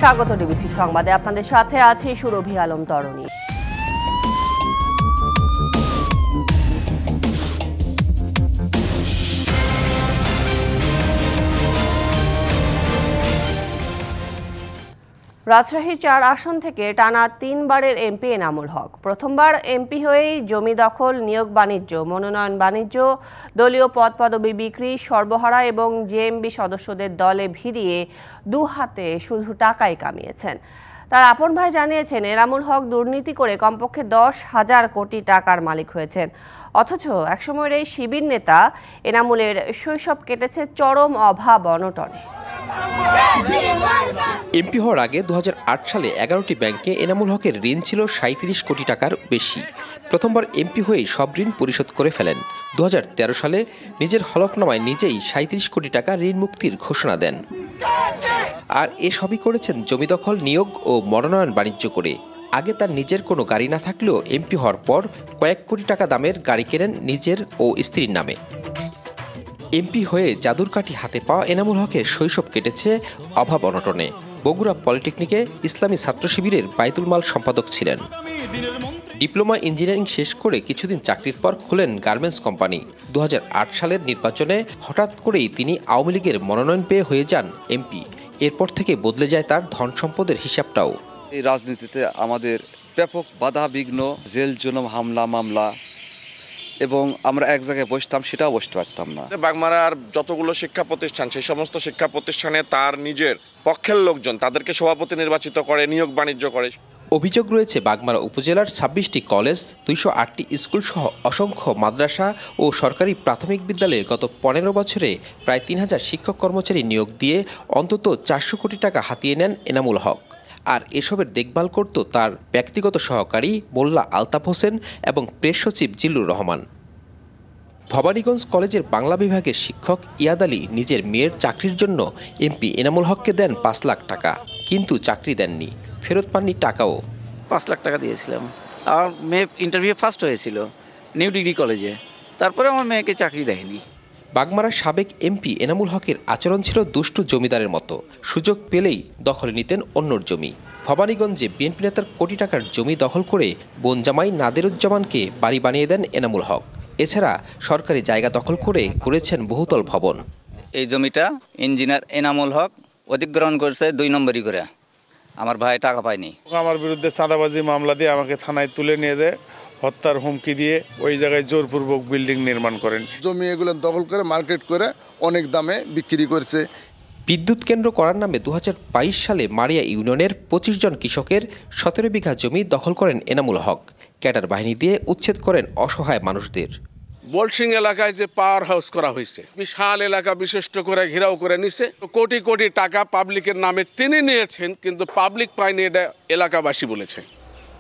স্বাগত ডিবিসি সংবাদে, আপনাদের সাথে আছি সুরভি আলম তরণী। রাজশাহী ৪ আসন থেকে টানা ৩বারের এমপি এনামুল হক। প্রথমবার এমপি হয়েই জমি দখল, নিয়োগ বাণিজ্য, মনোনয়ন বাণিজ্য, দলীয় পদ পদবি বিক্রি, সর্বহারা এবং জেএমবি সদস্যদের দলে ভিড়িয়ে দু হাতে শুধু টাকাই কামিয়েছেন। তার আপন ভাই জানিয়েছেন, এনামুল হক দুর্নীতি করে কমপক্ষে ১০,০০০ কোটি টাকার মালিক হয়েছেন। অথচ একসময়ের এই শিবির নেতা এনামুলের শৈশব কেটেছে চরম অভাব অনটনে। এমপি হওয়ার আগে ২০০৮ সালে ১১টি ব্যাংকে এনামুল হকের ঋণ ছিল ৩৭ কোটি টাকার বেশি। প্রথমবার এমপি হয়েই সব ঋণ পরিশোধ করে ফেলেন। ২০১৩ সালে নিজের হলফনামায় নিজেই ৩৭ কোটি টাকা ঋণ মুক্তির ঘোষণা দেন। আর এসবই করেছেন জমি দখল, নিয়োগ ও মনোনয়ন বাণিজ্য করে। আগে তার নিজের কোনো গাড়ি না থাকলেও এমপি হওয়ার পর কয়েক কোটি টাকা দামের গাড়ি কেনেন নিজের ও স্ত্রীর নামে। এমপি হয়ে জাদুর কাঠি হাতে পাওয়া এনামুল হকের শৈশব কেটেছে অভাব অনটনে। বগুড়া পলিটেকনিকে ইসলামী ছাত্র শিবিরের বাইতুল মাল সম্পাদক ছিলেন। ডিপ্লোমা ইঞ্জিনিয়ারিং শেষ করে কিছুদিন চাকরির পর খোলেন গার্মেন্টস কোম্পানি। ২০০৮ সালের নির্বাচনে হঠাৎ করেই তিনি আওয়ামী লীগের মনোনয়ন পেয়ে হয়ে যান এমপি। এরপর থেকে বদলে যায় তার ধন সম্পদের হিসাবটাও। এই রাজনীতিতে আমাদের ব্যাপক বাধা বিঘ্ন, জেল জুলুম, হামলা মামলা, এবং আমরা এক জায়গায় বসতাম, সেটাও বসতে পারতাম না। বাগমারার যতগুলো শিক্ষা প্রতিষ্ঠান, সেই সমস্ত শিক্ষা প্রতিষ্ঠানে তার নিজের পক্ষের লোকজন তাদেরকে সভাপতি নির্বাচিত করে, নিয়োগ বাণিজ্য করে। অভিযোগ রয়েছে বাগমারা উপজেলার ২৬টি কলেজ, ২০৮টি স্কুল সহ অসংখ্য মাদ্রাসা ও সরকারি প্রাথমিক বিদ্যালয়ে গত ১৫ বছরে প্রায় ৩,০০০ শিক্ষক কর্মচারী নিয়োগ দিয়ে অন্তত ৪০০ কোটি টাকা হাতিয়ে নেন এনামুল হক। আর এসবের দেখভাল করত তার ব্যক্তিগত সহকারী মোল্লা আলতাফ হোসেন এবং প্রেস সচিব জিল্লুর রহমান। ভবানীগঞ্জ কলেজের বাংলা বিভাগের শিক্ষক ইয়াদ আলী নিজের মেয়ের চাকরির জন্য এমপি এনামুল হককে দেন ৫ লাখ টাকা, কিন্তু চাকরি দেননি, ফেরত পাননি টাকাও। ৫ লাখ টাকা দিয়েছিলাম। আমার মেয়ে ইন্টারভিউ ফার্স্ট হয়েছিল নিউ ডিগ্রি কলেজে, তারপরে আমার মেয়েকে চাকরি দেয়নি। বাগমারার সাবেক এমপি এনামুল হকের আচরণ ছিল দুষ্টু জমিদারের মতো। সুযোগ পেলেই দখলে নিতেন অন্যর জমি। ভবানীগঞ্জে বিএনপি নেতার কোটি টাকার জমি দখল করে বোন জামাই নাদেরুজ্জামানকে বাড়ি বানিয়ে দেন এনামুল হক। এছাড়া সরকারি জায়গা দখল করে করেছেন বহুতল ভবন। এই জমিটা ইঞ্জিনিয়ার এনামুল হক অধিগ্রহণ করেছে ২ নম্বরই করে। আমার ভাই টাকা পায়নি। আমার বিরুদ্ধে চাঁদাবাজি মামলা দিয়ে আমাকে থানায় তুলে নিয়ে যায়, হত্যার হুমকি দিয়ে ওই জায়গায় জোরপূর্বক বিল্ডিং নির্মাণ করেন। জমি এগুলো দখল করে মার্কেট করে অনেক দামে বিক্রি করছে। বিদ্যুৎ কেন্দ্র করার নামে ২০২২ সালে মারিয়া ইউনিয়নের ২৫ জন কৃষকের ১৭ বিঘা জমি দখল করেন এনামুল হক। ক্যাডার বাহিনী দিয়ে উচ্ছেদ করেন অসহায় মানুষদের। বলসিং এলাকায় যে পাওয়ার হাউস করা হয়েছে, বিশাল এলাকা বিশিষ্ট করে ঘেরাও করে নিছে, কোটি কোটি টাকা পাবলিকের নামে তিনি নিয়েছেন, কিন্তু পাবলিক পায়নি, এটা এলাকাবাসী বলেছে।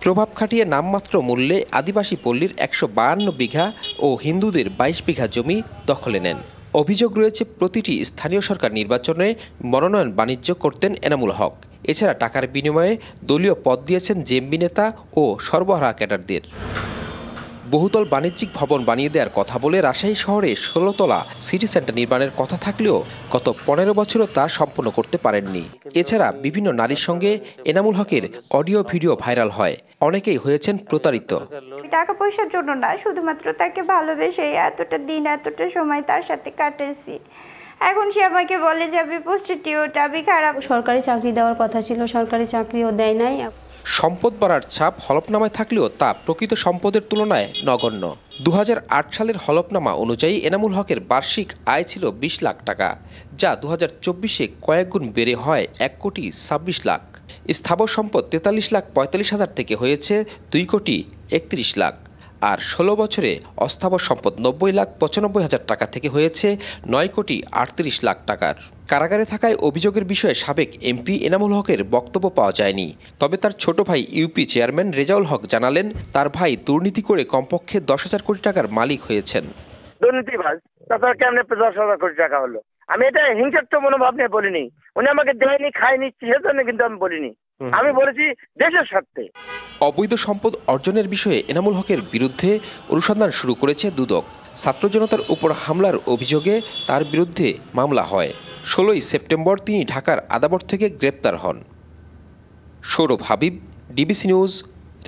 প্রভাব খাটিয়ে নামমাত্র মূল্যে আদিবাসী পল্লীর ১৫২ বিঘা ও হিন্দুদের ২২ বিঘা জমি দখলে নেন। অভিযোগ রয়েছে প্রতিটি স্থানীয় সরকার নির্বাচনে মনোনয়ন বাণিজ্য করতেন এনামুল হক। এছাড়া টাকার বিনিময়ে দলীয় পদ দিয়েছেন জেএমবি নেতা ও সর্বহারা ক্যাডারদের। বহুতল বাণিজ্যিক ভবন বানিয়ে দেওয়ার কথা বলে রাজশাহী শহরে ১৬ তলা সিটি সেন্টার নির্মাণের কথা থাকলেও গত ১৫ বছরও তা সম্পন্ন করতে পারেননি। এছাড়া বিভিন্ন নারীর সঙ্গে এনামুল হকের অডিও ভিডিও ভাইরাল হয়। অনেকেই হয়েছেন প্রতারিত। টাকা পয়সার জন্য না, শুধুমাত্র তাকে ভালোবেসে এতটা দিন এতটা সময় তার সাথে কাটাইছি। এখন সে আমাকে বলে যে আমি প্রস্টিটিউট, আমি খারাপ। সরকারি চাকরি দেওয়ার কথা ছিল, সরকারি চাকরিও দেয় নাই। সম্পদ বাড়ার ছাপ হলফনামায় থাকলেও তা প্রকৃত সম্পদের তুলনায় নগণ্য। ২০০৮ সালের হলফনামা অনুযায়ী এনামুল হকের বার্ষিক আয় ছিল ২০ লাখ টাকা, যা ২০২৪-এ কয়েক গুণ বেড়ে হয় ১,২৬ লাখ। স্থাবর সম্পদ ৪৩,৪৫,০০০ থেকে হয়েছে ২,৩১ লাখ। আর ১৬ বছরে অস্থাবর সম্পদ ৯,৯৫,০০০ টাকা থেকে হয়েছে ৯,৩৮ লাখ টাকার। কারাগারে থাকায় অভিযোগের বিষয়ে সাবেক এমপি এনামুল হকের বক্তব্য পাওয়া যায়নি। তবে তার ছোট ভাই ইউপি চেয়ারম্যান রেজাউল হক জানালেন, তার ভাই দুর্নীতি করে কমপক্ষে ১০,০০০ কোটি টাকার মালিক হয়েছেন। দুর্নীতিবাজ, তাছাড়া কেমনে ১০,০০০ কোটি টাকা হলো? আমি এটা হিংসাত্মক মনোভাব নিয়ে বলিনি। উনি আমাকে দেয়নি, খায়নি, সেজন্য কিন্তু আমি বলিনি। আমি বলেছি দেশের স্বার্থে। অবৈধ সম্পদ অর্জনের বিষয়ে এনামুল হকের বিরুদ্ধে অনুসন্ধান শুরু করেছে দুদক। ছাত্র জনতার উপর হামলার অভিযোগে তার বিরুদ্ধে মামলা হয়। ১৬ই সেপ্টেম্বর তিনি ঢাকার আদাবর থেকে গ্রেপ্তার হন। Sourav Habib, DBC news,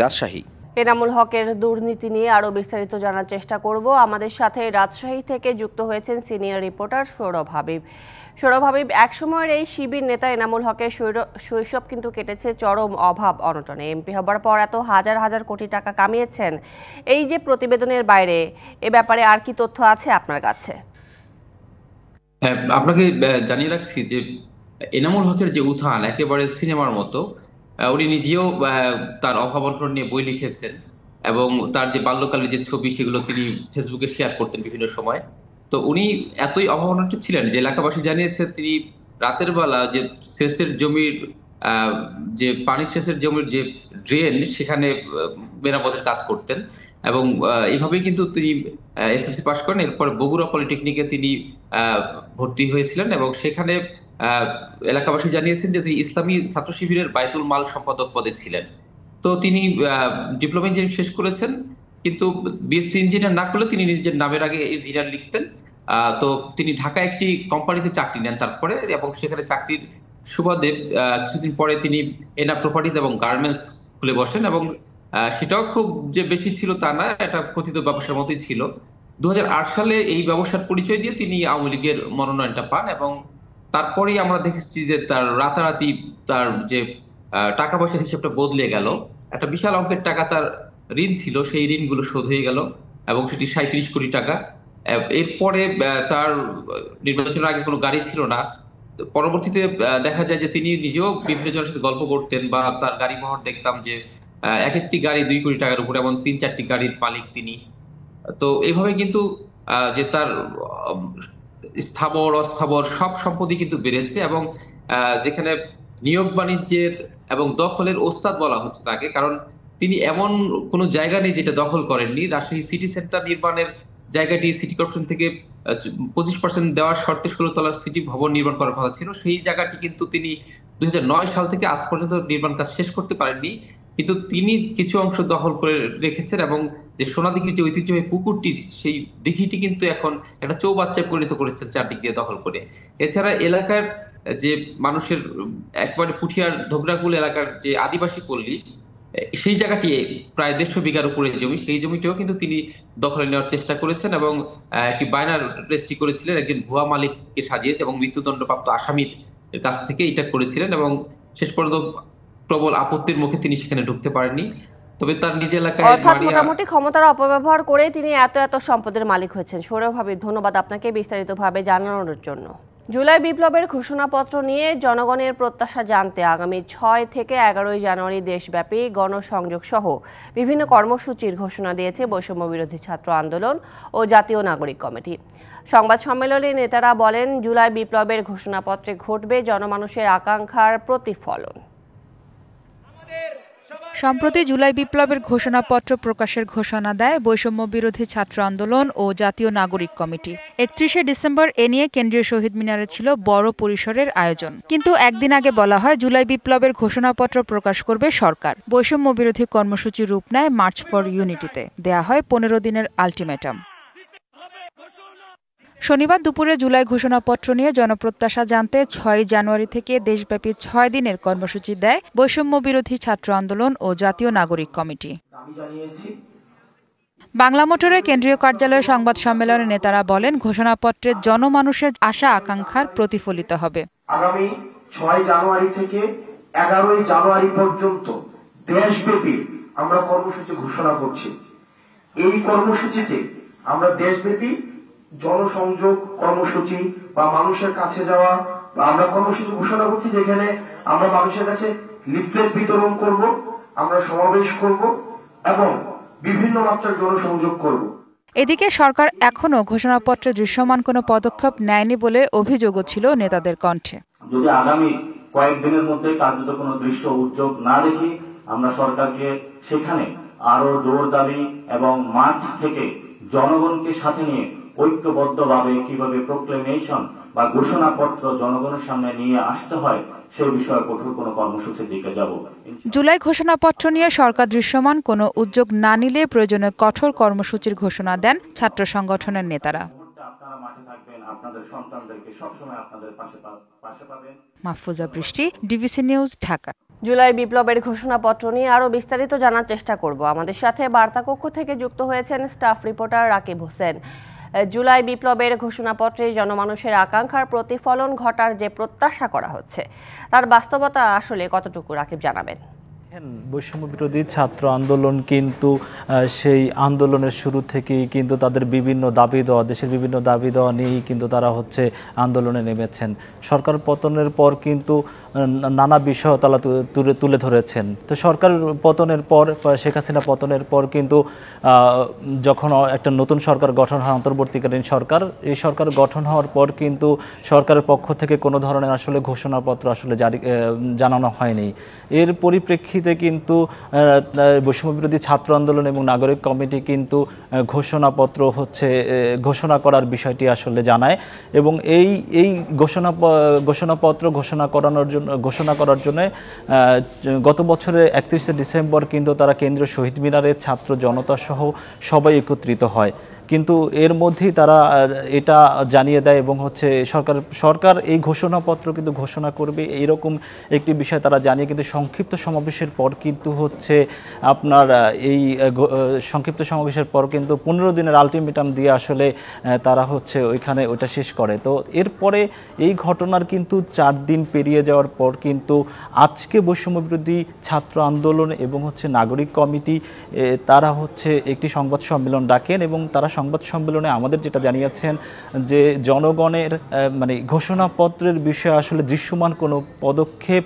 Rajshahi. এনামুল হকের দুর্নীতি নিয়ে আরও বিস্তারিত জানার চেষ্টা করব। আমাদের সাথে রাজশাহী থেকে যুক্ত হয়েছেন সিনিয়র রিপোর্টার সৌরভ হাবিব। সৌরভ হাবিব, একসময়ের এই শিবির নেতা এনামুল হকের শৈশব কিন্তু কেটেছে চরম অভাব অনটনে। এমপি হবার পর এত হাজার হাজার কোটি টাকা কামিয়েছেন, এই যে প্রতিবেদনের বাইরে, এ ব্যাপারে আর কি তথ্য আছে আপনার কাছে? হ্যাঁ, আপনাকে জানিয়ে রাখছি যে এনামুল হকের যে উত্থান একেবারে সিনেমার মতো। উনি নিজেও তার অভাব অনটন নিয়ে বই লিখেছেন এবং তার যে বাল্যকালের যে ছবি সেগুলো তিনি ফেসবুকে শেয়ার করতেন বিভিন্ন সময়। তো উনি এতই অভাব অনটন ছিলেন যে এলাকাবাসী জানিয়েছে তিনি রাতের বেলা যে সেচের জমির যে পানি সেচের জমির যে ড্রেন সেখানে মেরামতের কাজ করতেন এবং এইভাবেই কিন্তু তিনি এসএসসি পাশ করেন। এরপর বগুড়া পলিটেকনিকে তিনি ভর্তি হয়েছিলেন এবং সেখানে এলাকাবাসী জানিয়েছেন যে তিনি ইসলামী ছাত্র শিবিরের বায়তুল মাল সম্পাদক পদে ছিলেন। তো তিনি ডিপ্লোমা ইঞ্জিনিয়ারিং শেষ করেছেন, কিন্তু বিএসসি ইঞ্জিনিয়ার না করলে তিনি নিজের নামের আগে ইঞ্জিনিয়ার লিখতেন। তো তিনি ঢাকায় একটি কোম্পানিতে চাকরি নেন তারপরে, এবং সেখানে চাকরির সুবাদে কিছুদিন পরে তিনি এনা প্রপার্টিজ এবং গার্মেন্টস খুলে বসেন এবং সেটাও খুব যে বেশি ছিল তা না, এটা কথিত ব্যবসার মতোই ছিল। 2008 সালে এই ব্যবসার পরিচয় দিয়ে তিনি আওয়ামী লীগের মনোনয়নটা পান এবং তারপরেই আমরা দেখেছি যে তার রাতারাতি তার যে টাকা পয়সার হিসেবটা বদলে গেল। একটা বিশাল অঙ্কের টাকা তার ঋণ ছিল, সেই ঋণগুলো শোধ হয়ে গেল এবং সেটি 37 কোটি টাকা। এরপরে তার নির্বাচনের আগে কোনো গাড়ি ছিল না। পরবর্তীতে দেখা যায় যে তিনি নিজেও বিভিন্ন জনের সাথে গল্প করতেন বা তার গাড়ি বহর দেখতাম যে এক একটি গাড়ি 2 কোটি টাকার উপরে, এমন 3-4টি গাড়ির মালিক তিনি। তো এইভাবে কিন্তু যে তার স্থাবর অস্থাবর সব সম্পত্তি কিন্তু বেড়েছে এবং যেখানে নিয়োগ বাণিজ্যের এবং দখলের ওস্তাদ বলা হচ্ছে তাকে, কারণ তিনি এমন কোনো জায়গা নেই যেটা দখল করেননি। রাজশাহী সিটি সেন্টার নির্মাণের জায়গাটি সিটি কর্পোরেশন থেকে 25% দেওয়ার শর্তে 16 তলার সিটি ভবন নির্মাণ করার কথা ছিল। সেই জায়গাটি কিন্তু তিনি 2009 সাল থেকে আজ পর্যন্ত নির্মাণ কাজ শেষ করতে পারেননি, কিন্তু তিনি কিছু অংশ দখল করে রেখেছেন এবং যে সোনাদিঘির যে ঐতিহ্যবাহী পুকুরটি, সেই দিঘিটি কিন্তু এখন একটা চৌবাচ্চায় পরিণত করেছেন চারদিক দিয়ে দখল করে। এছাড়া এলাকার যে মানুষের একবারে পুঠিয়ার ধোগরাকুল এলাকার যে আদিবাসী পল্লী, সেই জায়গাটি প্রায় 150 বিঘার উপরে জমি, সেই জমিটিও কিন্তু তিনি দখলে নেওয়ার চেষ্টা করেছেন এবং একটি বায়নার রেজিস্ট্রি করেছিলেন একজন ভুয়া মালিককে সাজিয়েছে এবং মৃত্যুদণ্ডপ্রাপ্ত আসামির কাছ থেকে এটা করেছিলেন এবং শেষ পর্যন্ত প্রবল আপত্তির মুখে তিনি সেখানে ঢুকতে পারেননি। তবে তার নিজ এলাকায় অর্থাৎ মোটামুটি ক্ষমতার অপব্যবহার করে তিনি এত সম্পদের মালিক হয়েছেন। সৌরভ হাবিব, ধন্যবাদ আপনাকে বিস্তারিতভাবে জানানোর জন্য। জুলাই বিপ্লবের ঘোষণাপত্র নিয়ে জনগণের প্রত্যাশা জানতে আগামী 6 থেকে 11 জানুয়ারি দেশব্যাপী গণসংযোগ সহ বিভিন্ন কর্মসূচির ঘোষণা দিয়েছে বৈষম্য বিরোধী ছাত্র আন্দোলন ও জাতীয় নাগরিক কমিটি। সংবাদ সম্মেলনে নেতারা বলেন, জুলাই বিপ্লবের ঘোষণাপত্রে ঘটবে জনমানুষের আকাঙ্ক্ষার প্রতিফলন। সম্প্রতি জুলাই বিপ্লবের ঘোষণাপত্র প্রকাশের ঘোষণা দেয় বৈষম্য বিরোধী ছাত্র আন্দোলন ও জাতীয় নাগরিক কমিটি। 31শে ডিসেম্বর এ নিয়ে কেন্দ্রীয় শহীদ মিনারে ছিল বড় পরিসরের আয়োজন, কিন্তু একদিন আগে বলা হয় জুলাই বিপ্লবের ঘোষণাপত্র প্রকাশ করবে সরকার। বৈষম্য বিরোধী কর্মসূচি রূপ নেয় মার্চ ফর ইউনিটিতে। দেয়া হয় 15 দিনের আলটিমেটাম। শনিবার দুপুরে জুলাই ঘোষণাপত্র নিয়ে জনপ্রত্যাশা জানতে 6 জানুয়ারি থেকে দেশব্যাপী 6 দিনের কর্মসূচি দেয় বৈষম্য বিরোধী ছাত্র আন্দোলন ও জাতীয় নাগরিক কমিটি। বাংলা মোটরের কেন্দ্রীয় কার্যালয়ে সংবাদ সম্মেলনে নেতারা বলেন, ঘোষণাপত্রে জনমানুষের আশা আকাঙ্ক্ষার প্রতিফলিত হবে। আগামী 6 জানুয়ারি থেকে 11 জানুয়ারি পর্যন্ত দেশব্যাপী আমরা কর্মসূচি ঘোষণা করছি। এই কর্মসূচিতে আমরা দেশব্যাপী জনসংযোগ কর্মসূচি বা মানুষের কাছে যাওয়া বা আমরা কর্মসূচি ঘোষণা করছি, যেখানে আমরা মানুষের কাছে লিফলেট বিতরণ করব, আমরা সমাবেশ করব এবং বিভিন্ন মাত্রার জনসংযোগ করব। এদিকে সরকার এখনো ঘোষণাপত্রে দৃশ্যমান কোনো পদক্ষেপ নেয়নি বলে অভিযোগও ছিল নেতাদের কণ্ঠে। যদি আগামী কয়েকদিনের মধ্যে কার্যত কোনো দৃশ্য উদ্যোগ না দেখি, আমরা সরকারকে সেখানে আরো জোর দাবি এবং মাঠ থেকে জনগণকে সাথে নিয়ে ঐক্যবদ্ধভাবে কিভাবে প্রোক্লেমেশন বা ঘোষণাপত্র জনগণের সামনে নিয়ে আসতে হয় সেই বিষয়ে কঠোর কোনো কর্মসূচির দিকে যাব। জুলাই ঘোষণাপত্র নিয়ে সরকার দৃশ্যমান কোনো উদ্যোগ না নিলে প্রয়োজনে কঠোর কর্মসূচির ঘোষণা দেন ছাত্র সংগঠনের নেতারা। আপনারা মাঠে থাকবেন, আপনাদের সন্তানদেরকে সবসময় আপনাদের পাশে পাবেন। মাহফুজা বৃষ্টি, ডিবিসি নিউজ, ঢাকা। জুলাই বিপ্লবের ঘোষণাপত্র নিয়ে আরও বিস্তারিত জানার চেষ্টা করব। আমাদের সাথে বার্তাকক্ষ থেকে যুক্ত হয়েছেন স্টাফ রিপোর্টার রাকিব হোসেন। জুলাই বিপ্লবের ঘোষণাপত্রে জনমানুষের আকাঙ্ক্ষার প্রতিফলন ঘটার যে প্রত্যাশা করা হচ্ছে তার বাস্তবতা আসলে কতটুকু, রাকিব জানাবেন। বৈষম্য বিরোধী ছাত্র আন্দোলন কিন্তু সেই আন্দোলনের শুরু থেকেই কিন্তু তাদের বিভিন্ন দাবি দেওয়া, দেশের বিভিন্ন দাবি দেওয়া নিয়েই কিন্তু তারা আন্দোলনে নেমেছেন। সরকার পতনের পর কিন্তু নানা বিষয় তারা তুলে ধরেছেন। তো সরকার পতনের পর, শেখ হাসিনা পতনের পর কিন্তু যখন একটা নতুন সরকার গঠন হয়, অন্তর্বর্তীকালীন সরকার, এই সরকার গঠন হওয়ার পর কিন্তু সরকারের পক্ষ থেকে কোনো ধরনের আসলে ঘোষণাপত্র জানানো হয়নি। এর পরিপ্রেক্ষিতে কিন্তু বৈষম্য বিরোধী ছাত্র আন্দোলন এবং নাগরিক কমিটি কিন্তু ঘোষণা করার বিষয়টি আসলে জানায় এবং এই ঘোষণাপত্র ঘোষণা করার জন্য গত বছরের 31শে ডিসেম্বর কিন্তু তারা কেন্দ্রীয় শহীদ মিনারে ছাত্র জনতা সহ সবাই একত্রিত হয়। কিন্তু এর মধ্যেই তারা এটা জানিয়ে দেয় এবং সরকার এই ঘোষণাপত্র কিন্তু ঘোষণা করবে এইরকম একটি বিষয় তারা জানিয়ে কিন্তু সংক্ষিপ্ত সমাবেশের পর কিন্তু এই সংক্ষিপ্ত সমাবেশের পর কিন্তু 15 দিনের আলটিমেটাম দিয়ে আসলে তারা ওইখানে ওটা শেষ করে। তো এরপরে এই ঘটনার কিন্তু 4 দিন পেরিয়ে যাওয়ার পর কিন্তু আজকে বৈষম্য বিরোধী ছাত্র আন্দোলন এবং নাগরিক কমিটি তারা একটি সংবাদ সম্মেলন ডাকেন এবং তারা সংবাদ সম্মেলনে আমাদের যেটা জানিয়েছেন যে জনগণের ঘোষণাপত্রের বিষয়ে আসলে দৃশ্যমান কোনো পদক্ষেপ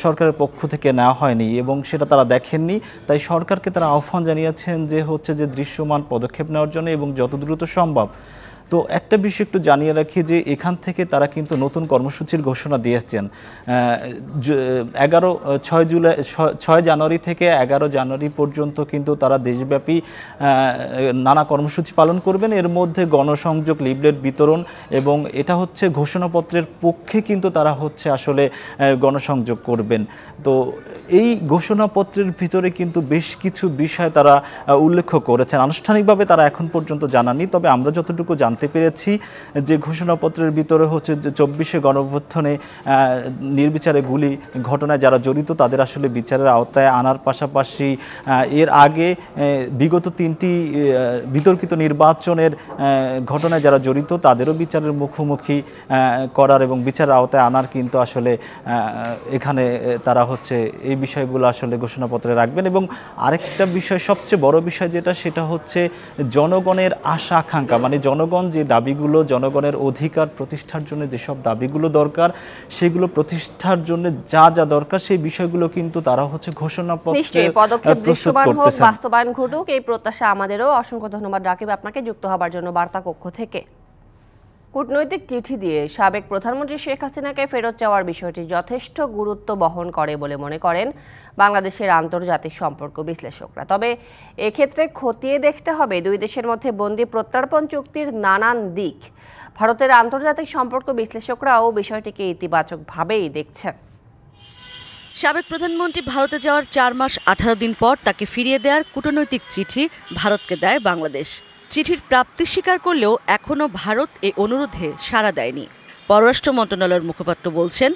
সরকারের পক্ষ থেকে নেওয়া হয়নি এবং সেটা তারা দেখেননি। তাই সরকারকে তারা আহ্বান জানিয়েছেন যে দৃশ্যমান পদক্ষেপ নেওয়ার জন্য এবং যত দ্রুত সম্ভব। তো একটা বিষয় একটু জানিয়ে রাখি যে এখান থেকে তারা কিন্তু নতুন কর্মসূচির ঘোষণা দিয়েছেন। 6 জানুয়ারি থেকে 11 জানুয়ারি পর্যন্ত কিন্তু তারা দেশব্যাপী নানা কর্মসূচি পালন করবেন। এর মধ্যে গণসংযোগ, লিফলেট বিতরণ এবং এটা ঘোষণাপত্রের পক্ষে কিন্তু তারা আসলে গণসংযোগ করবেন। তো এই ঘোষণাপত্রের ভিতরে কিন্তু বেশ কিছু বিষয় তারা উল্লেখ করেছেন। আনুষ্ঠানিকভাবে তারা এখন পর্যন্ত জানাননি, তবে আমরা যতটুকু জানতে পেরেছি যে ঘোষণাপত্রের ভিতরে 24শে গণঅভ্যুত্থানে নির্বিচারে গুলি ঘটনায় যারা জড়িত তাদের আসলে বিচারের আওতায় আনার পাশাপাশি এর আগে বিগত 3টি বিতর্কিত নির্বাচনের ঘটনায় যারা জড়িত তাদেরও বিচারের মুখোমুখি করার এবং বিচারের আওতায় আনার কিন্তু আসলে এখানে তারা এই বিষয়গুলো আসলে ঘোষণাপত্রে রাখবেন। এবং আরেকটা বিষয়, সবচেয়ে বড় বিষয় সেটা জনগণের আশা আকাঙ্ক্ষা, জনগণ যে দাবিগুলো, জনগণের অধিকার প্রতিষ্ঠার জন্য যেসব দাবিগুলো দরকার সেগুলো প্রতিষ্ঠার জন্য যা যা দরকার সেই বিষয়গুলো কিন্তু তারা ঘোষণাপত্রে প্রস্তুত করতেছেন। বাস্তবায়ন ঘটুক এই প্রত্যাশা আমাদেরও। অসংখ্য ধন্যবাদ রাকিব আপনাকে যুক্ত হবার জন্য বার্তা কক্ষ থেকে। কূটনৈতিক চিঠি দিয়ে সাবেক প্রধানমন্ত্রী শেখ হাসিনাকে ফেরত চাওয়ার বিষয়টি যথেষ্ট গুরুত্ব বহন করে বলে মনে করেন বাংলাদেশের আন্তর্জাতিক সম্পর্ক বিশ্লেষকরা। তবে এক্ষেত্রে খতিয়ে দেখতে হবে দুই দেশের মধ্যে বন্দি প্রত্যর্পণ চুক্তির নানান দিক। ভারতের আন্তর্জাতিক সম্পর্ক বিশ্লেষকরাও বিষয়টিকে ইতিবাচকভাবেই দেখছেন। সাবেক প্রধানমন্ত্রী ভারতে যাওয়ার 4 মাস 18 দিন পর তাকে ফিরিয়ে দেওয়ার কূটনৈতিক চিঠি ভারতকে দেয় বাংলাদেশ। চিঠির প্রাপ্তি স্বীকার করলেও এখনও ভারত এই অনুরোধে সাড়া দেয়নি। পররাষ্ট্র মন্ত্রণালয়ের মুখপাত্র বলছেন,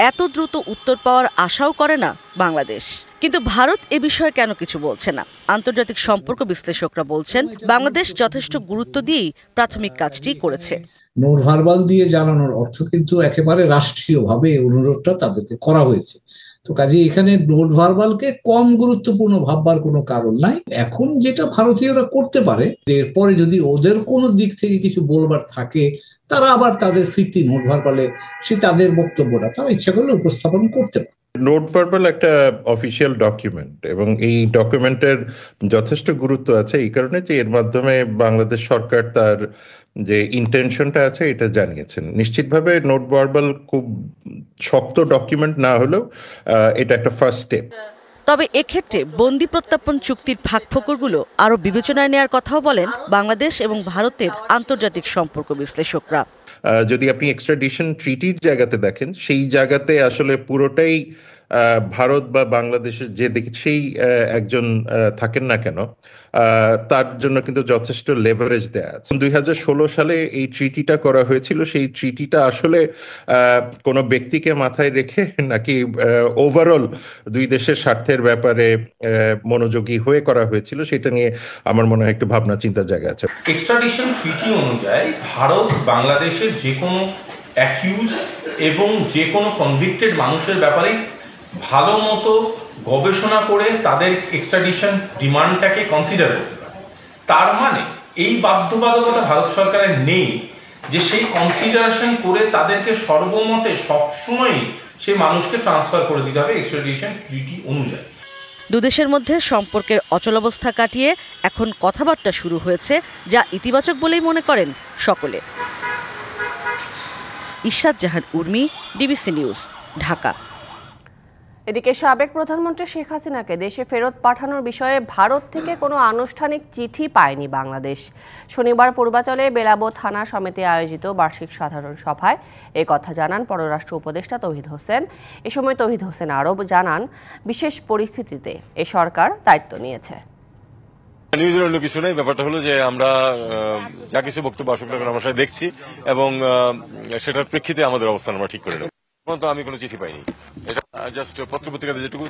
এত দ্রুত উত্তর পাওয়ার আশাও করে না বাংলাদেশ। কিন্তু ভারত এ বিষয়ে কেন কিছু বলছে না? আন্তর্জাতিক সম্পর্ক বিশ্লেষকরা বলছেন, বাংলাদেশ যথেষ্ট গুরুত্ব দিয়েই প্রাথমিক কাজটি করেছে। নোট ভার্বাল দিয়ে জানানোর অর্থ কিন্তু একেবারে রাষ্ট্রীয়ভাবে অনুরোধটা তাদেরকে করা হয়েছে। তো কাজে এখানে নোট ভার্বালকে কম গুরুত্বপূর্ণ ভাববার কোনো কারণ নাই। এখন যেটা ভারতীয়রা করতে পারে, এরপরে যদি ওদের কোনো দিক থেকে কিছু বলবার থাকে তারা আবার তাদের ফিরতি নোট ভার্বালে তাদের বক্তব্যটা তারা ইচ্ছা করলে উপস্থাপন করতে পারে। নোট ভার্বাল একটা অফিসিয়াল ডকুমেন্ট এবং এই ডকুমেন্টের যথেষ্ট গুরুত্ব আছে এই কারণে যে এর মাধ্যমে বাংলাদেশ সরকার তার যে ইন্টেনশনটা আছে এটা জানিয়েছেন। নিশ্চিতভাবে নোট ভার্বাল খুব শক্ত ডকুমেন্ট না হলেও এটা একটা ফার্স্ট স্টেপ। তবে এক্ষেত্রে বন্দি প্রত্যর্পণ চুক্তির ফাঁকফোকরগুলো আরো বিবেচনায় নেওয়ার কথাও বলেন বাংলাদেশ এবং ভারতের আন্তর্জাতিক সম্পর্ক বিশ্লেষকরা। যদি আপনি এক্সট্রাডিশন ট্রিটির জায়গাতে দেখেন, সেই জায়গাতে আসলে পুরোটাই ভারত বা বাংলাদেশের যে দেশেই একজন থাকেন না কেন, তার জন্য কিন্তু যথেষ্ট লেভারেজ দেয়া আছে। 2016 সালে এই ট্রিটিটা করা হয়েছিল। সেই ট্রিটিটা আসলে কোনো ব্যক্তিকে মাথায় রেখে নাকি ওভারঅল দুই দেশের স্বার্থের ব্যাপারে মনোযোগী হয়ে করা হয়েছিল, সেটা নিয়ে আমার মনে হয় একটু ভাবনা চিন্তার জায়গা আছে। এক্সট্রাডিশন ট্রিটি অনুযায়ী ভারত বাংলাদেশের যে কোনো অ্যাকিউজ এবং যে কোনো কনভিক্টেড মানুষের ব্যাপারে ভালো মতো গবেষণা করে তাদের এক্সট্রাডিশন ডিমান্ডটাকে কনসিডার করতে পারে। তার মানে এই বাধ্যবাধকতা ভারত সরকারের নেই যে সেই কনসিডারেশন করে তাদেরকে সর্বমতে সবসময়ই সেই মানুষকে ট্রান্সফার করে দিতে হবে এক্সট্রাডিশন ট্রিটি অনুযায়ী। দুদেশের মধ্যে সম্পর্কের অচলাবস্থা কাটিয়ে এখন কথাবার্তা শুরু হয়েছে, যা ইতিবাচক বলেই মনে করেন সকলে। ইশরাত জাহান উর্মি, ডিবিসি নিউজ, ঢাকা। এদিকে সাবেক প্রধানমন্ত্রী শেখ হাসিনাকে দেশে ফেরত পাঠানোর বিষয়ে ভারত থেকে কোনো আনুষ্ঠানিক চিঠি পায়নি বাংলাদেশ। শনিবার পূর্বাচলে বেলাবো থানা সমিতি আয়োজিত বার্ষিক সাধারণ সভায় এই কথা জানান পররাষ্ট্র উপদেষ্টা তৌহিদ হোসেন। এ সময় তৌহিদ হোসেন আরও জানান, বিশেষ পরিস্থিতিতে এ সরকার দায়িত্ব নিয়েছে। নিউজের অন্য কিছু নেই, ব্যাপারটা হলো যে আমরা যা কিছু বক্তব্য আসুক না আমরা সাথে দেখছি এবং সেটার প্রেক্ষিতে আমাদের অবস্থান আমরা ঠিক করে নেব। আমি কোনো চিঠি পাইনি, এটা জাস্ট পত্রপত্রিকাতে যেটুকু।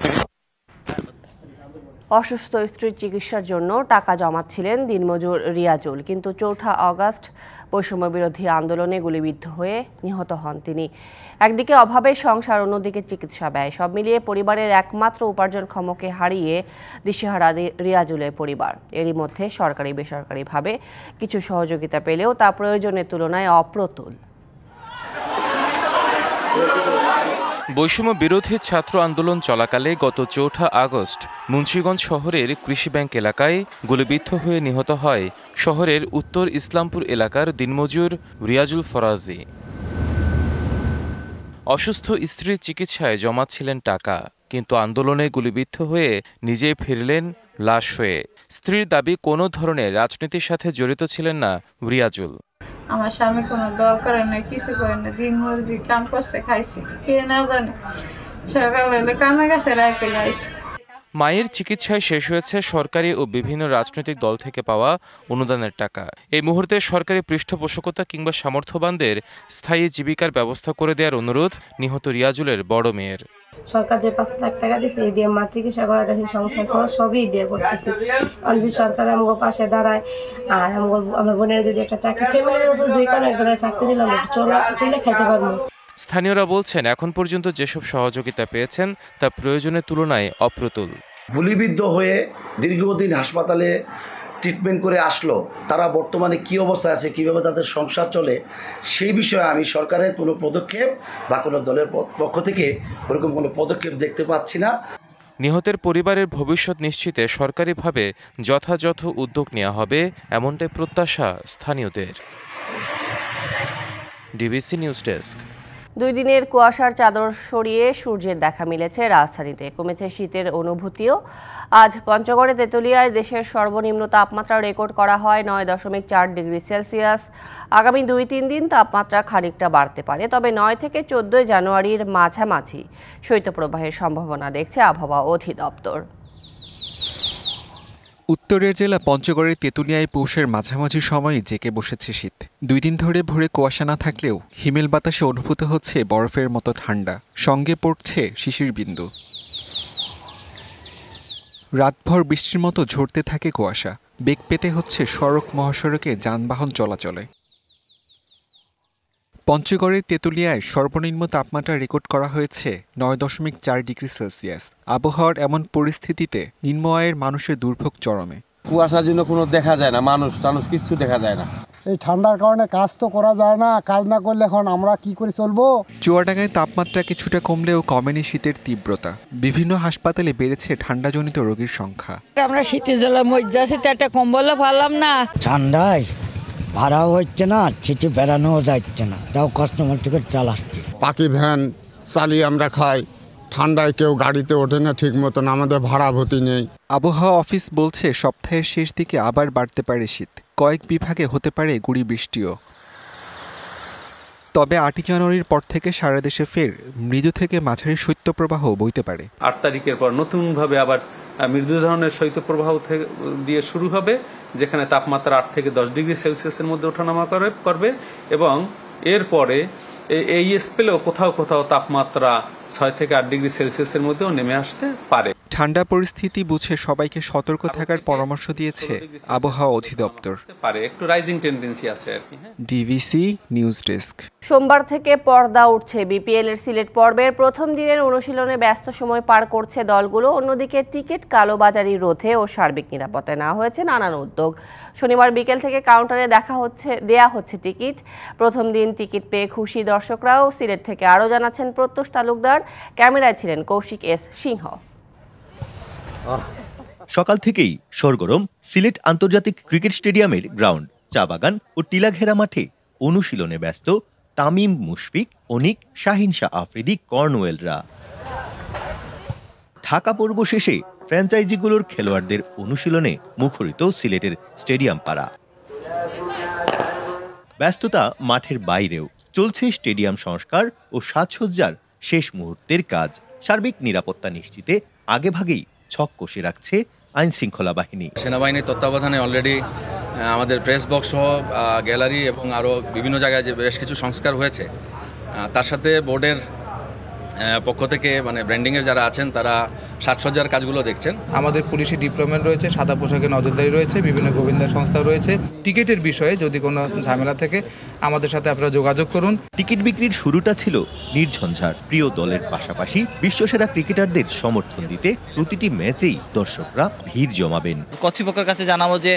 অসুস্থ স্ত্রীর চিকিৎসার জন্য টাকা জমাচ্ছিলেন দিনমজুর রিয়াজুল, কিন্তু 4 আগস্ট বৈষম্য বিরোধী আন্দোলনে গুলিবিদ্ধ হয়ে নিহত হন তিনি। একদিকে অভাবে সংসার, অন্যদিকে চিকিৎসা ব্যয়, সব মিলিয়ে পরিবারের একমাত্র উপার্জনক্ষমকে হারিয়ে দিশেহারা রিয়াজুলের পরিবার। এরই মধ্যে সরকারি বেসরকারিভাবে কিছু সহযোগিতা পেলেও তা প্রয়োজনের তুলনায় অপ্রতুল। বৈষম্য বিরোধী ছাত্র আন্দোলন চলাকালে গত 4 আগস্ট মুন্সিগঞ্জ শহরের কৃষি ব্যাংক এলাকায় গুলিবিদ্ধ হয়ে নিহত হয় শহরের উত্তর ইসলামপুর এলাকার দিনমজুর রিয়াজুল ফরাজি। অসুস্থ স্ত্রীর চিকিৎসায় জমাচ্ছিলেন টাকা, কিন্তু আন্দোলনে গুলিবিদ্ধ হয়ে নিজেই ফিরলেন লাশ হয়ে। স্ত্রীর দাবি, কোনো ধরনের রাজনীতির সাথে জড়িত ছিলেন না রিয়াজুল। আমার স্বামী কোনো দল করে না, কিছু করে না, দিন মজুরি কাম করছে, খাইছি, কে না জানে। সকালে কামে গেছে, রাইতে খাইছি। মায়ের চিকিৎসায় শেষ হয়েছে সরকারি ও বিভিন্ন রাজনৈতিক দল থেকে পাওয়া অনুদানের টাকা। এই মুহূর্তে সরকারি পৃষ্ঠপোষকতা কিংবা সামর্থ্যবানদের স্থায়ী জীবিকার ব্যবস্থা করে দেওয়ার অনুরোধ নিহত রিয়াজুলের বড় মেয়ের। সরকার যে 5 লাখ টাকা দিচ্ছে, এই দিয়ে মার চিকিৎসা করা দেখি, সংসার খরচ সবই দিয়ে করতেছি। যদি সরকার আমাকে পাশে দাঁড়ায় আর আমার বোনের যদি একটা চাকরি, ফ্যামিলি যে কোনো একজনের চাকরি দিলাম, চলে খাইতে পারবো। স্থানীয়রা বলছেন, এখন পর্যন্ত যেসব সহযোগিতা পেয়েছেন তা প্রয়োজনের তুলনায় অপ্রতুল। গুলিবিদ্ধ হয়ে দীর্ঘদিন হাসপাতালে ট্রিটমেন্ট করে আসলো, তারা বর্তমানে কি অবস্থায় আছে, কিভাবে তাদের সংসার চলে, সেই বিষয়ে আমি সরকারের কোনো পদক্ষেপ বা কোনো দলের পক্ষ থেকে ওরকম কোনো পদক্ষেপ দেখতে পাচ্ছি না। নিহতের পরিবারের ভবিষ্যৎ নিশ্চিতে সরকারিভাবে যথাযথ উদ্যোগ নেওয়া হবে, এমনটাই প্রত্যাশা স্থানীয়দের। DBC news desk. 2 দিনের কুয়াশার চাদর সরিয়ে সূর্যের দেখা মিলেছে রাজধানীতে, কমেছে শীতের অনুভূতিও। আজ পঞ্চগড়ে তেঁতুলিয়ায় দেশের সর্বনিম্ন তাপমাত্রা রেকর্ড করা হয় 9.4 ডিগ্রি সেলসিয়াস। আগামী 2-3 দিন তাপমাত্রা খানিকটা বাড়তে পারে, তবে 9 থেকে 14 জানুয়ারির মাঝামাঝি শৈত্যপ্রবাহের সম্ভাবনা দেখছে আবহাওয়া অধিদপ্তর। উত্তরের জেলা পঞ্চগড়ের তেঁতুলিয়ায় পৌষের মাঝামাঝি সময়ই জেঁকে বসেছে শীত। 2 দিন ধরে ভোরে কুয়াশা না থাকলেও হিমেল বাতাসে অনুভূত হচ্ছে বরফের মতো ঠান্ডা, সঙ্গে পড়ছে শিশির বিন্দু। রাতভর বৃষ্টির মতো ঝরতে থাকে কুয়াশা, বেগ পেতে হচ্ছে সড়ক মহাসড়কে যানবাহন চলাচলে। পঞ্চগড়ের তেঁতুলিয়ায় সর্বনিম্ন তাপমাত্রা রেকর্ড করা হয়েছে 9.4 ডিগ্রি সেলসিয়াস। আবহাওয়ার এমন পরিস্থিতিতে নিম্ন আয়ের মানুষের দুর্ভোগ চরমে। কুয়াশার জন্য কোনো দেখা যায় না, মানুষ কিছু দেখা যায় না। এই ঠান্ডার কারণে কাজ তো করা যায় না, কাজ না করলে এখন আমরা কি করে চলবো? চুয়াডাঙ্গায় তাপমাত্রা কিছুটা কমলেও কমেনি শীতের তীব্রতা। বিভিন্ন হাসপাতালে বেড়েছে ঠান্ডাজনিত রোগীর সংখ্যা। আমরা শীতের জ্বালা মজ্জা আছে, একটা কম্বলও পারলাম না। ঠান্ডায় ভাড়াও হচ্ছে না, ছিটে বেড়ানোও যাচ্ছে না, তাও কাস্টমার থেকে চালাচ্ছে। পাখি ভ্যান চালিয়ে আমরা খাই, ঠান্ডায় কেউ গাড়িতে ওঠে না ঠিক মতন, আমাদের ভাড়া ভর্তি নেই। আবহাওয়া অফিস বলছে সপ্তাহের শেষ দিকে আবার বাড়তে পারে শীত, কয়েক বিভাগে হতে পারে গুঁড়ি বৃষ্টিও। তবে 8 জানুয়ারির পর থেকে সারা দেশে ফের মৃদু থেকে মাঝারি শৈত্যপ্রবাহ বইতে পারে। 8 তারিখের পর নতুনভাবে আবার মৃদু ধরনের শৈত্যপ্রবাহ দিয়ে শুরু হবে, যেখানে তাপমাত্রা 8 থেকে 10 ডিগ্রি সেলসিয়াসের মধ্যে ওঠানামা করবে এবং এরপরে এই স্পেলেও কোথাও কোথাও তাপমাত্রা 6 থেকে 8 ডিগ্রি সেলসিয়াসের মধ্যেও নেমে আসতে পারে। ঠান্ডা পরিস্থিতি বুঝে সবাইকে সতর্ক থাকার পরামর্শ দিয়েছে আবহাওয়া অধিদপ্তর। একটু রাইজিং টেন্ডেন্সি আছে আর কি। DBC news desk. সোমবার থেকে পর্দা উঠছে বিপিএল এর সিলেট পর্বের প্রথম দিনের অনুশীলনে ব্যস্ত সময় পার করছে দলগুলো। অন্যদিকে টিকিট কালোবাজারি রোধে ও সার্বিক নিরাপত্তায় নেওয়া হয়েছে নানান উদ্যোগ। শনিবার বিকেল থেকে কাউন্টারে দেয়া হচ্ছে টিকিট। প্রথম দিন টিকিট পেয়ে খুশি দর্শকরাও। সিলেট থেকে আরও জানাচ্ছেন প্রত্যুষ তালুকদার, ক্যামেরায় ছিলেন কৌশিক এস সিংহ। সকাল থেকেই সরগরম সিলেট আন্তর্জাতিক ক্রিকেট স্টেডিয়ামের গ্রাউন্ড। চা বাগান ও টিলাঘেরা মাঠে অনুশীলনে ব্যস্ত তামিম, মুশফিক, অনিক, শাহিন শাহ আফ্রিদি, কর্নওয়েলরা। ঢাকা পর্ব শেষে ফ্র্যাঞ্চাইজিগুলোর খেলোয়াড়দের অনুশীলনে মুখরিত সিলেটের স্টেডিয়াম পাড়া। ব্যস্ততা মাঠের বাইরেও চলছে স্টেডিয়াম সংস্কার ও সাজসজ্জার শেষ মুহূর্তের কাজ। সার্বিক নিরাপত্তা নিশ্চিতে আগেভাগেই ছক কষে রাখছে আইন শৃঙ্খলা বাহিনী। সেনাবাহিনীর তত্ত্বাবধানে অলরেডি আমাদের প্রেস বক্স সহ গ্যালারি এবং আরও বিভিন্ন জায়গায় যে বেশ কিছু সংস্কার হয়েছে, তার সাথে বোর্ডের পক্ষ থেকে ব্র্যান্ডিংয়ের যারা আছেন তারা সাজসজ্জার কাজগুলো দেখছেন। আমাদের পুলিশি ডিপ্লয়মেন্ট রয়েছে, সাদা পোশাকে নজরদারি রয়েছে, বিভিন্ন গোয়েন্দা সংস্থা রয়েছে। টিকিটের বিষয়ে যদি কোনো ঝামেলা থাকে আমাদের সাথে আপনারা যোগাযোগ করুন। টিকিট বিক্রির শুরুটা ছিল নির্ঝঞ্ঝাট। প্রিয় দলের পাশাপাশি বিশ্বসেরা ক্রিকেটারদের সমর্থন দিতে প্রতিটি ম্যাচেই দর্শকরা ভিড় জমাবেন। কর্তৃপক্ষের কাছে জানাবো যে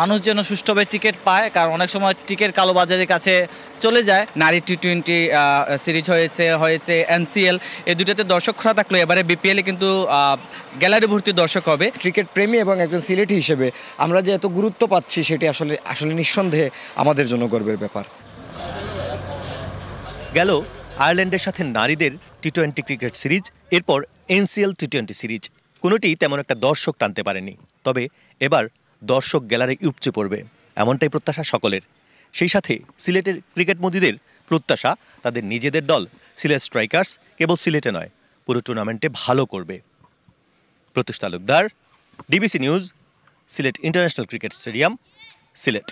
মানুষ যেন সুষ্ঠুভাবে টিকিট পায়, কারণ অনেক সময় টিকিট কালোবাজারের কাছে চলে যায়। নারী টি20 সিরিজ হয়েছে এনসিএল, এই দুটোতে দর্শক খরা থাকলো। এবারে বিপিএলে কিন্তু গ্যালারি ভর্তি দর্শক হবে। ক্রিকেট প্রেমী এবং একজন সিলেটি হিসেবে আমরা যে এত গুরুত্ব পাচ্ছি সেটি আসলে নিঃসন্দেহে আমাদের জন্য গর্বের ব্যাপার। গেল আয়ারল্যান্ডের সাথে নারীদের টি20 ক্রিকেট সিরিজ, এরপর এনসিএল টি20 সিরিজ। কোনোটি তেমন একটা দর্শক টানতে পারেনি। তবে এবার দর্শক গ্যালারি উপচে পড়বে, এমনটাই প্রত্যাশা সকলের। সেই সাথে সিলেটের ক্রিকেট মদিদের প্রত্যাশা তাদের নিজেদের দল সিলেট স্ট্রাইকার্স কেবল সিলেটে নয়, পুরো টুর্নামেন্টে ভালো করবে। প্রত্যুষ Talukdar, DBC news, Sylhet international cricket stadium, Sylhet.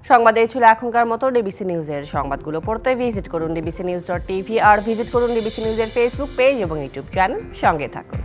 সংবাদ এই ছিল এখনকার মতো। ডিবিসি নিউজের সংবাদগুলো পড়তে ভিজিট করুন dbcnews.tv আর ভিজিট করুন ডিবিসি নিউজের ফেসবুক পেজ এবং ইউটিউব চ্যানেল। সঙ্গে থাকুন।